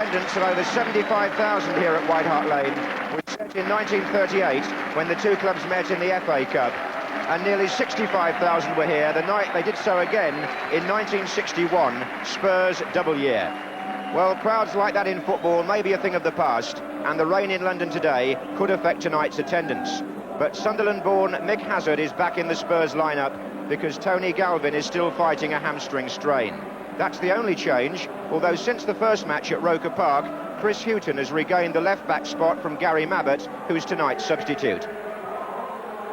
Attendance of over 75,000 here at White Hart Lane was set in 1938 when the two clubs met in the FA Cup, and nearly 65,000 were here the night they did so again in 1961, Spurs' double year. Well, crowds like that in football may be a thing of the past, and the rain in London today could affect tonight's attendance. But Sunderland-born Mick Hazard is back in the Spurs lineup because Tony Galvin is still fighting a hamstring strain. That's the only change, although since the first match at Roker Park, Chris Hughton has regained the left-back spot from Gary Mabbott, who's tonight's substitute.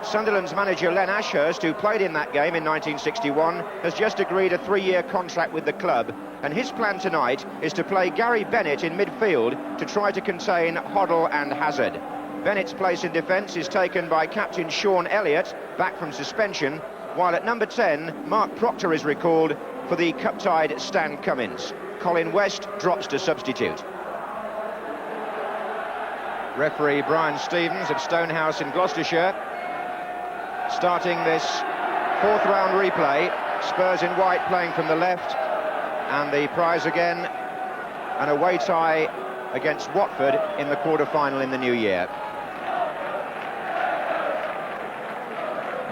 Sunderland's manager Len Ashurst, who played in that game in 1961, has just agreed a 3-year contract with the club, and his plan tonight is to play Gary Bennett in midfield to try to contain Hoddle and Hazard. Bennett's place in defence is taken by captain Sean Elliott, back from suspension, while at number 10, Mark Proctor is recalled for the cup-tied Stan Cummins. Colin West drops to substitute. Referee Brian Stevens of Stonehouse in Gloucestershire starting this fourth round replay. Spurs in white playing from the left, and the prize again, an away tie against Watford in the quarter-final in the new year.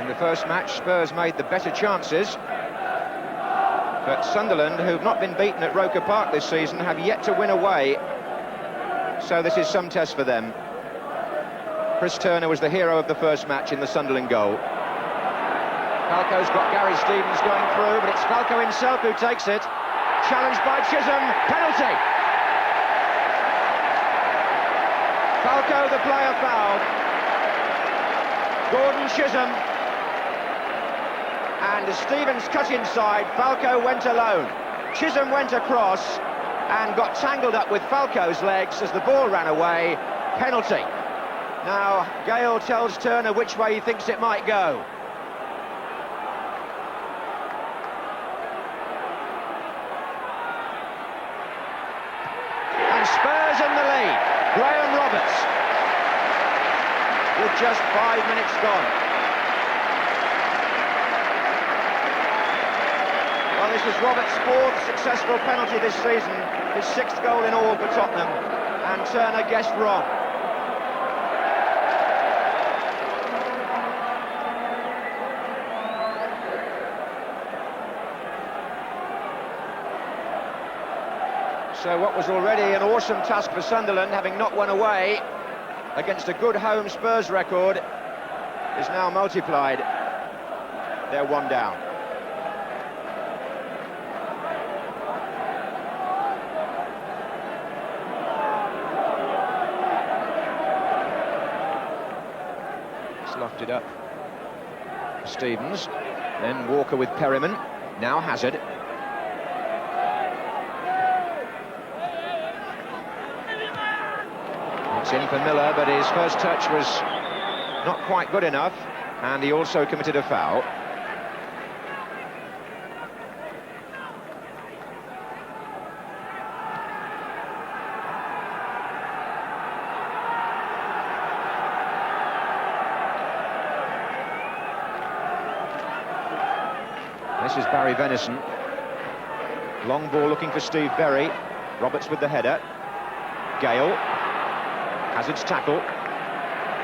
In the first match, Spurs made the better chances, but Sunderland, who've not been beaten at Roker Park this season, have yet to win away, so this is some test for them. Chris Turner was the hero of the first match in the Sunderland goal. Falco's got Gary Stevens going through, but it's Falco himself who takes it. Challenged by Chisholm, penalty! Falco, the player, fouled. Gordon Chisholm. And as Stevens cut inside, Falco went alone. Chisholm went across and got tangled up with Falco's legs as the ball ran away. Penalty. Now, Gale tells Turner which way he thinks it might go. And Spurs in the lead. Graham Roberts, with just 5 minutes gone. Well, this was Roberts' fourth successful penalty this season, his 6th goal in all for Tottenham, and Turner guessed wrong. So what was already an awesome task for Sunderland, having not won away against a good home Spurs record, is now multiplied. They're one down. It's lofted up. Stevens, then Walker with Perryman, now Hazard. It's in for Miller, but his first touch was not quite good enough, and he also committed a foul. This is Barry Venison. Long ball looking for Steve Berry. Roberts with the header. Gale. Hazard's tackle,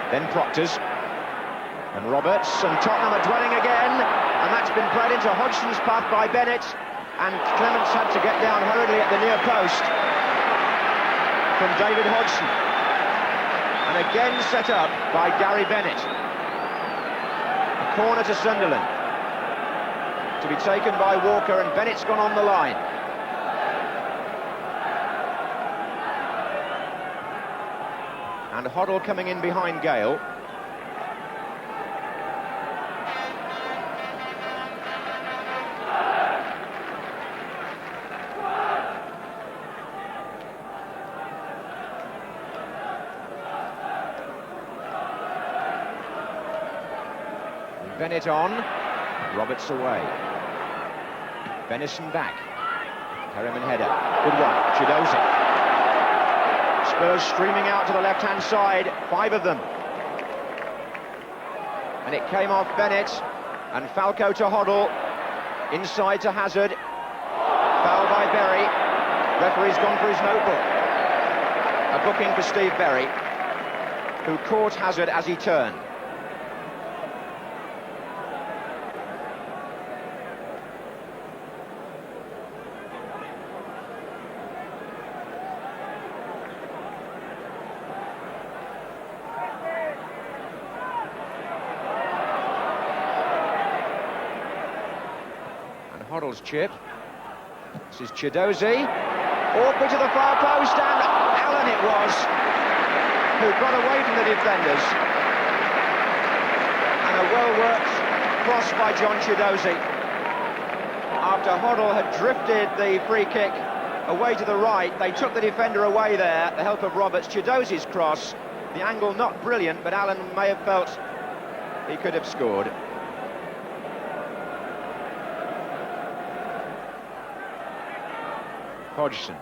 then Proctor's, and Roberts, and Tottenham are dwelling again, and that's been played into Hodgson's path by Bennett, and Clements had to get down hurriedly at the near post from David Hodgson, and again set up by Gary Bennett. A corner to Sunderland, to be taken by Walker, and Bennett's gone on the line. And Hoddle coming in behind Gale. Bennett on, Roberts away. Venison back. Perryman header, good one, Chidozie. Spurs streaming out to the left-hand side, 5 of them. And it came off Bennett, and Falco to Hoddle, inside to Hazard. Foul by Berry. Referee's gone for his notebook. A booking for Steve Berry, who caught Hazard as he turned. And Hoddle's chip. This is Chiedozie. Awkward to the far post, and Allen it was, who got away from the defenders. And a well-worked cross by John Chiedozie. After Hoddle had drifted the free kick away to the right, they took the defender away there, the help of Roberts. Chiedozie's cross, the angle not brilliant, but Allen may have felt he could have scored. Hodgson.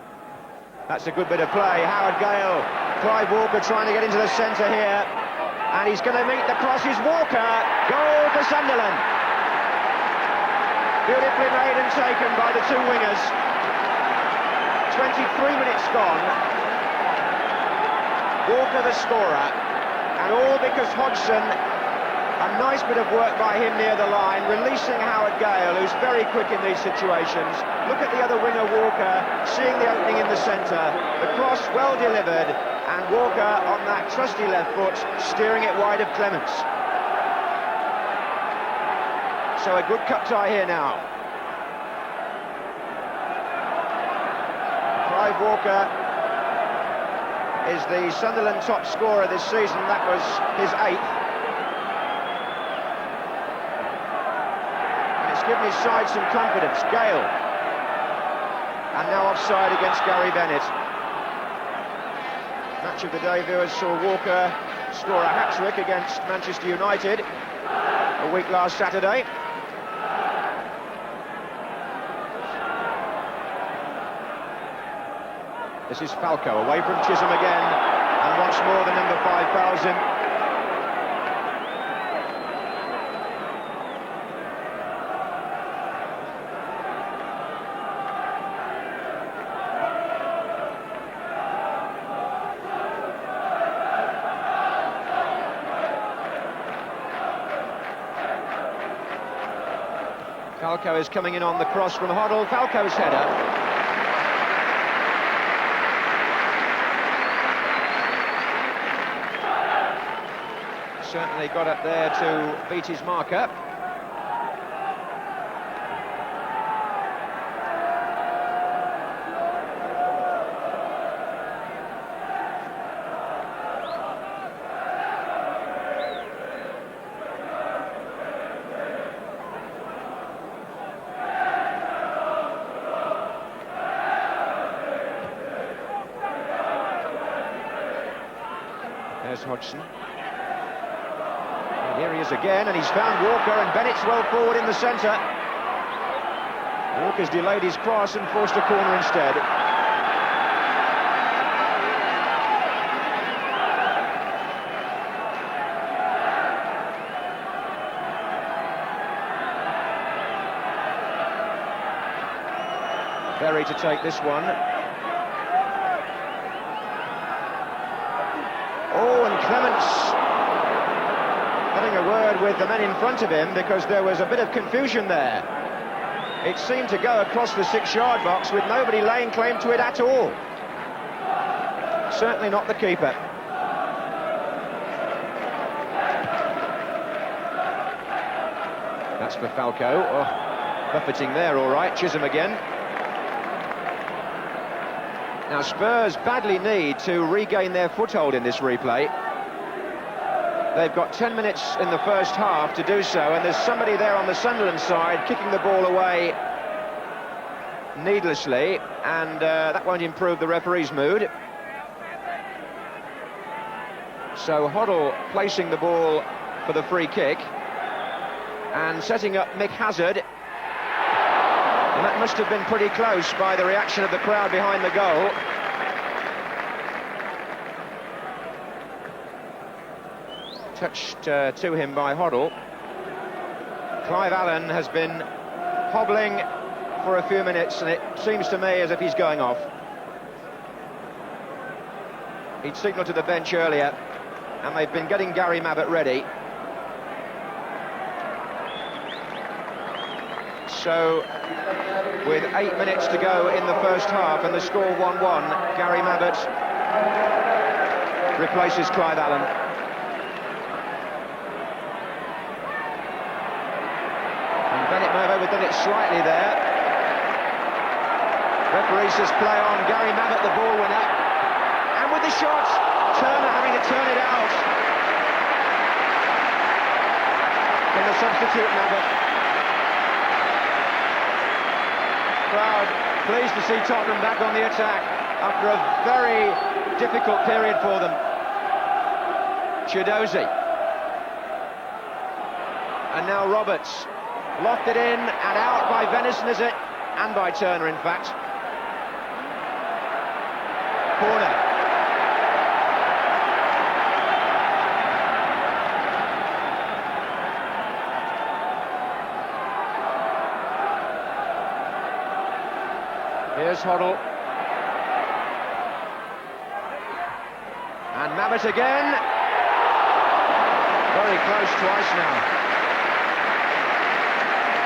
That's a good bit of play. Howard Gale, Clive Walker trying to get into the centre here, and he's going to meet the crosses. Walker, goal for Sunderland. Beautifully made and taken by the two wingers. 23 minutes gone. Walker the scorer, and all because Hodgson, a nice bit of work by him near the line, releasing Howard Gale, who's very quick in these situations. Look at the other winger, Walker, seeing the opening in the centre. The cross well delivered, and Walker on that trusty left foot, steering it wide of Clements. So a good cup tie here now. Clive Walker is the Sunderland top scorer this season. That was his 8th. Given his side some confidence. Gale, and now offside against Gary Bennett. Match of the day viewers saw Walker score a hat-trick against Manchester United a week last Saturday. This is Falco away from Chisholm again, and once more the number 5,000. Falco is coming in on the cross from Hoddle. Falco's header. Certainly got up there to beat his marker. There's Hodgson. And here he is again, and he's found Walker, and Bennett's well forward in the centre. Walker's delayed his cross and forced a corner instead. Berry to take this one. Oh, and Clements having a word with the men in front of him, because there was a bit of confusion there. It seemed to go across the 6-yard box with nobody laying claim to it at all. Certainly not the keeper. That's for Falco. Oh, buffeting there, all right. Chisholm again. Now Spurs badly need to regain their foothold in this replay. They've got 10 minutes in the first half to do so, and there's somebody there on the Sunderland side kicking the ball away needlessly, and that won't improve the referee's mood. So Hoddle placing the ball for the free kick and setting up Mick Hazard. And that must have been pretty close by the reaction of the crowd behind the goal. Touched to him by Hoddle. Clive Allen has been hobbling for a few minutes, and it seems to me as if he's going off. He'd signalled to the bench earlier, and they've been getting Gary Mabbutt ready. So, with 8 minutes to go in the first half and the score 1-1, Gary Mabbutt replaces Clive Allen. And Bennett may have overdone it slightly there. Referee says play on. Gary Mabbutt, the ball winner. And with the shot, Turner having to turn it out. Can the substitute Mabbutt? Crowd pleased to see Tottenham back on the attack after a very difficult period for them. Chidozie. And now Roberts. Lofted in and out by Venison, is it? And by Turner, in fact. Corner. Here's Hoddle. And Mabbutt again. Very close twice now.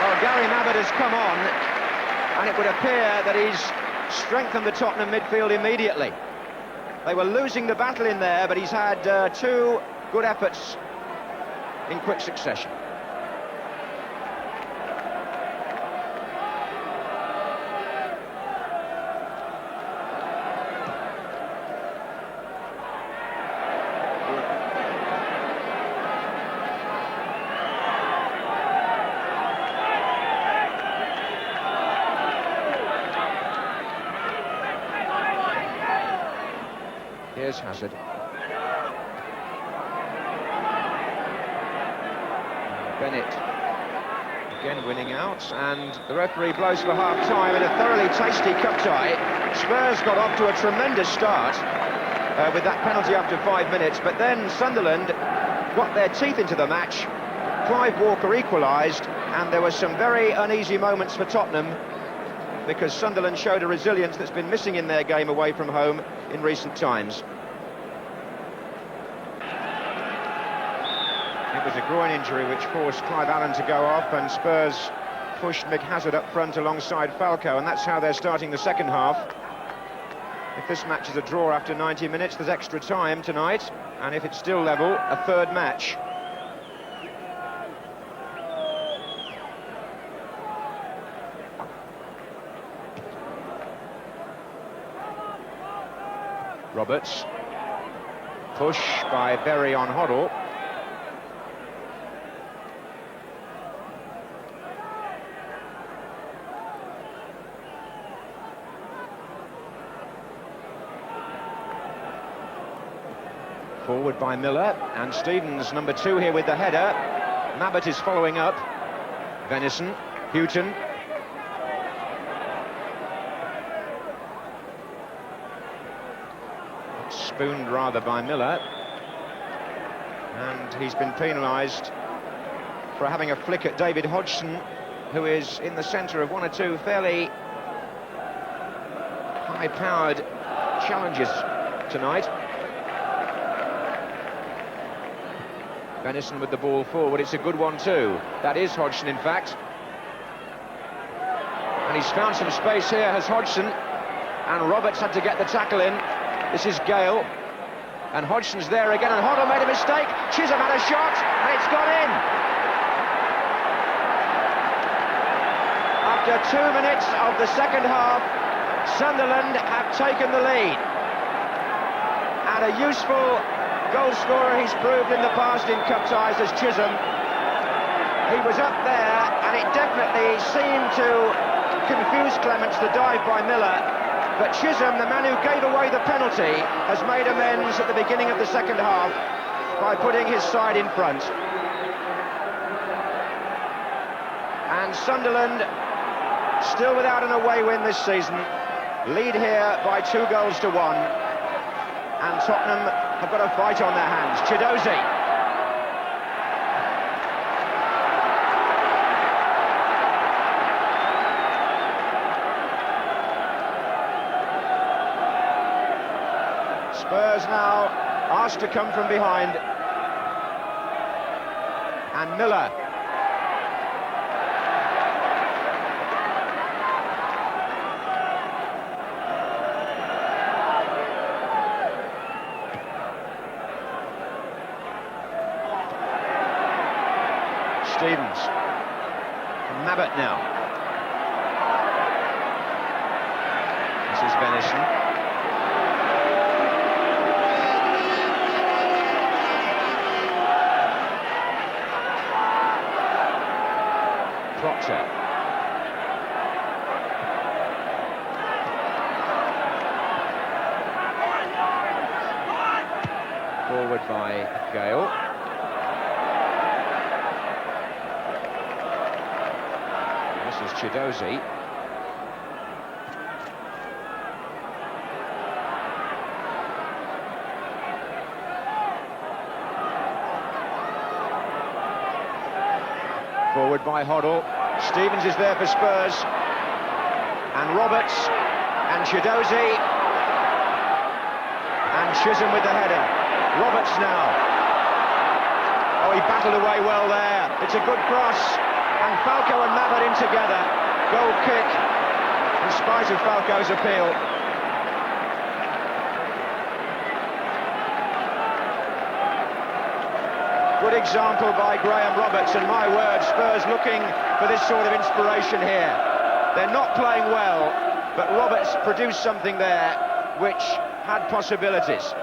Well, Gary Mabbutt has come on, and it would appear that he's strengthened the Tottenham midfield immediately. They were losing the battle in there, but he's had two good efforts in quick succession. Here's Hazard. Bennett again winning out, and the referee blows for half-time in a thoroughly tasty cup tie. Spurs got off to a tremendous start with that penalty after 5 minutes, but then Sunderland got their teeth into the match. Clive Walker equalised, and there were some very uneasy moments for Tottenham because Sunderland showed a resilience that's been missing in their game away from home in recent times. It was a groin injury which forced Clive Allen to go off, and Spurs pushed Mick Hazard up front alongside Falco, and that's how they're starting the second half. If this match is a draw after 90 minutes, there's extra time tonight, and if it's still level, a third match. Roberts. Push by Berry on Hoddle. Forward by Miller, and Stevens, number 2 here with the header. Mabbutt is following up. Venison, Houghton. Spooned rather by Miller, and he's been penalised for having a flick at David Hodgson, who is in the centre of one or two fairly high-powered challenges tonight. Venison with the ball forward, it's a good one too. That is Hodgson, in fact. And he's found some space here, has Hodgson, and Roberts had to get the tackle in. This is Gale, and Hodgson's there again, and Hoddle made a mistake. Chisholm had a shot, and it's gone in. After 2 minutes of the second half, Sunderland have taken the lead. And a useful goal scorer he's proved in the past in cup ties as Chisholm. He was up there, and it definitely seemed to confuse Clements, the dive by Miller. But Chisholm, the man who gave away the penalty, has made amends at the beginning of the second half by putting his side in front. And Sunderland, still without an away win this season, lead here by 2 goals to 1. And Tottenham have got a fight on their hands. Chidozie. Spurs now asked to come from behind. And Miller. Stevens. Mabbutt now. This is Venison. Proctor. Forward by Gale. This is Chidozie. Forward by Hoddle. Stevens is there for Spurs. And Roberts. And Chidozie. And Chisholm with the header. Roberts now. Oh, he battled away well there. It's a good cross. And Falco and Mabbutt in together. Goal kick, in spite of Falco's appeal. Good example by Graham Roberts, and my word, Spurs looking for this sort of inspiration here. They're not playing well, but Roberts produced something there which had possibilities.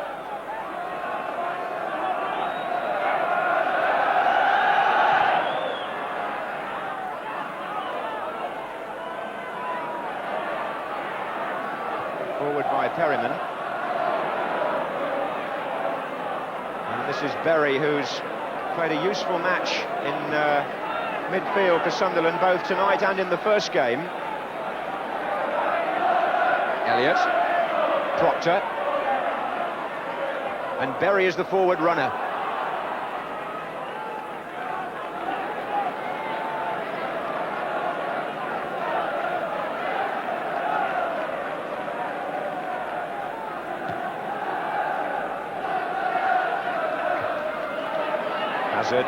Forward by Perryman. And this is Berry, who's played a useful match in midfield for Sunderland, both tonight and in the first game. Elliott. Proctor. And Berry is the forward runner. Hazard.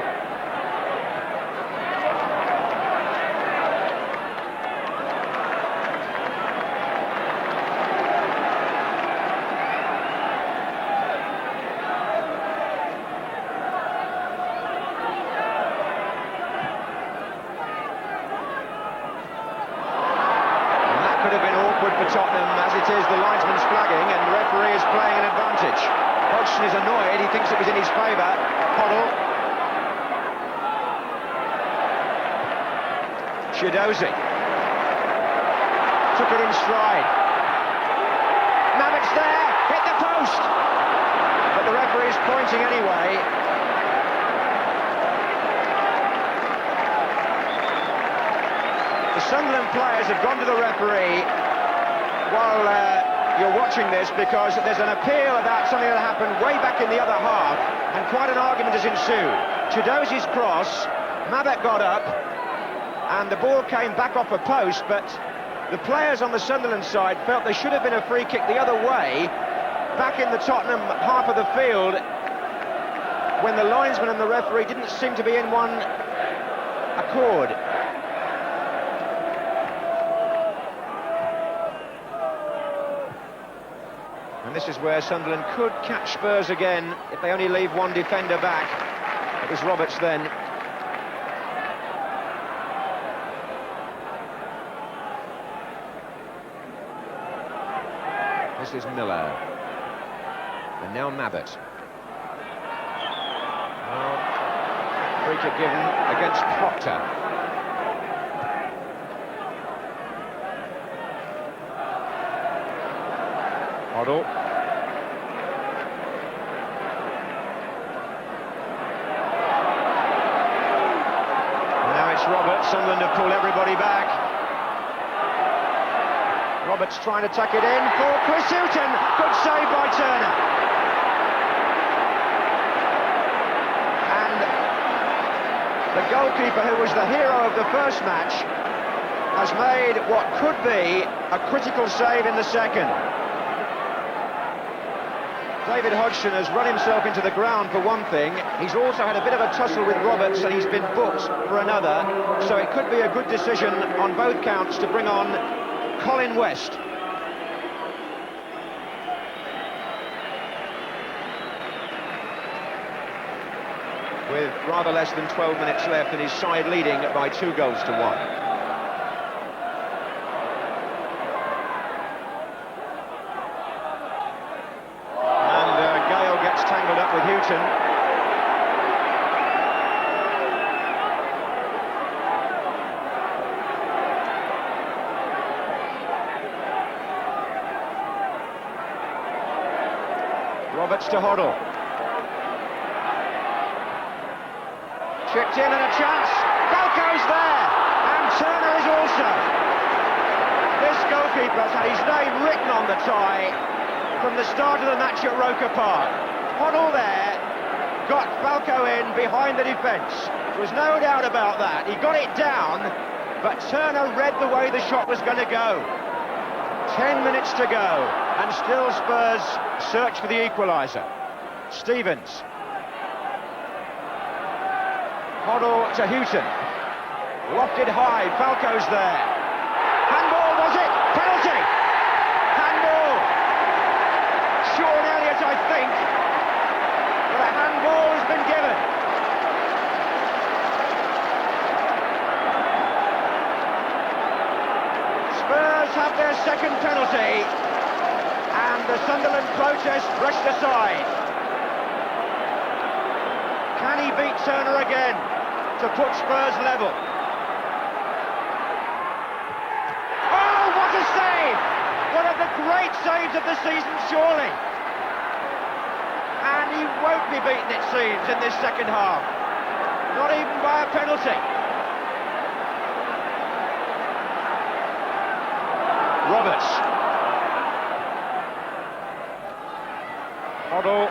Could have been awkward for Tottenham, as it is. The linesman's flagging and the referee is playing an advantage. Hodgson is annoyed, he thinks it was in his favour. Hoddle. Chidozie. Took it in stride. Mabbutt's there, hit the post! But the referee is pointing anyway. The Sunderland players have gone to the referee while you're watching this, because there's an appeal about something that happened way back in the other half, and quite an argument has ensued. Chidozie's cross, Mabbutt got up, and the ball came back off a post, but the players on the Sunderland side felt there should have been a free kick the other way, back in the Tottenham half of the field, when the linesman and the referee didn't seem to be in one accord. And this is where Sunderland could catch Spurs again if they only leave one defender back. It was Roberts then. This is Miller. And now Mabbutt. Well, free kick given against Proctor. Hoddle. Now it's Roberts. Sunderland have pulled everybody back. Roberts trying to tuck it in for Chris Hughton. Good save by Turner. And the goalkeeper, who was the hero of the first match, has made what could be a critical save in the second. David Hodgson has run himself into the ground for one thing. He's also had a bit of a tussle with Roberts and he's been booked for another. So it could be a good decision on both counts to bring on Colin West. With rather less than 12 minutes left and his side leading by 2 goals to 1. Tangled up with Houghton. Roberts to Hoddle. Chipped in and a chance. Falco's there, and Turner is also. This goalkeeper's had his name written on the tie from the start of the match at Roker Park. Hoddle there, got Falco in behind the defence. There was no doubt about that. He got it down, but Turner read the way the shot was going to go. 10 minutes to go, and still Spurs search for the equaliser. Stevens. Hoddle to Houghton. Lofted high, Falco's there. Handball, was it? Penalty! Handball! Sean Elliott, I think. But a handball has been given. Spurs have their second penalty, and the Sunderland protest brushed aside. Can he beat Turner again to put Spurs level? Oh, what a save! One of the great saves of the season, surely. And he won't be beaten, it seems, in this second half. Not even by a penalty. Roberts. Hoddle.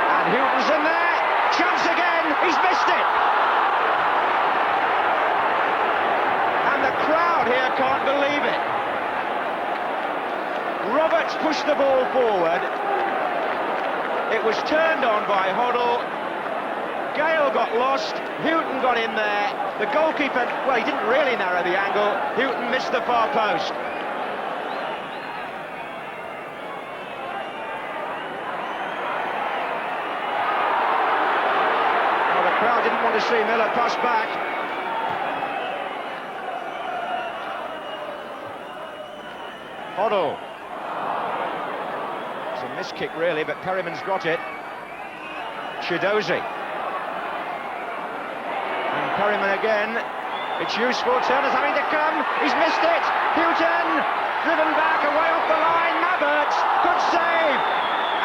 And Houghton's in there. Chance again. He's missed it. And the crowd here can't believe it. Roberts pushed the ball forward. It was turned on by Hoddle. Gale got lost. Houghton got in there. The goalkeeper, well, he didn't really narrow the angle. Houghton missed the far post. Well, the crowd didn't want to see Miller pass back. Hoddle. It's a missed kick, really, but Perryman's got it. Chidozie. And Perryman again. It's useful. Turner's having to come. He's missed it. Houghton driven back away off the line. Mabbert. Good save.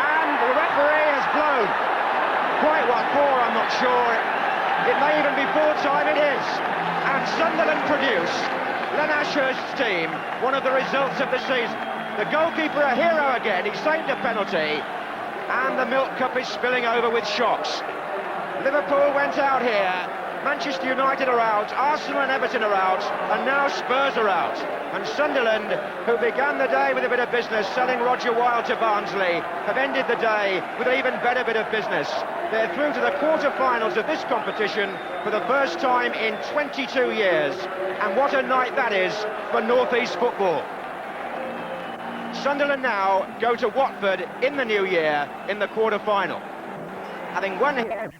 And the referee has blown. Quite what for, I'm not sure. It may even be full time. It is. And Sunderland produce Len Ashurst's team, one of the results of the season. The goalkeeper a hero again. He saved a penalty. And the milk cup is spilling over with shocks. Liverpool went out here. Manchester United are out, Arsenal and Everton are out, and now Spurs are out. And Sunderland, who began the day with a bit of business, selling Roger Wilde to Barnsley, have ended the day with an even better bit of business. They're through to the quarter-finals of this competition for the first time in 22 years. And what a night that is for North East football. Sunderland now go to Watford in the new year in the quarter-final. Having won here...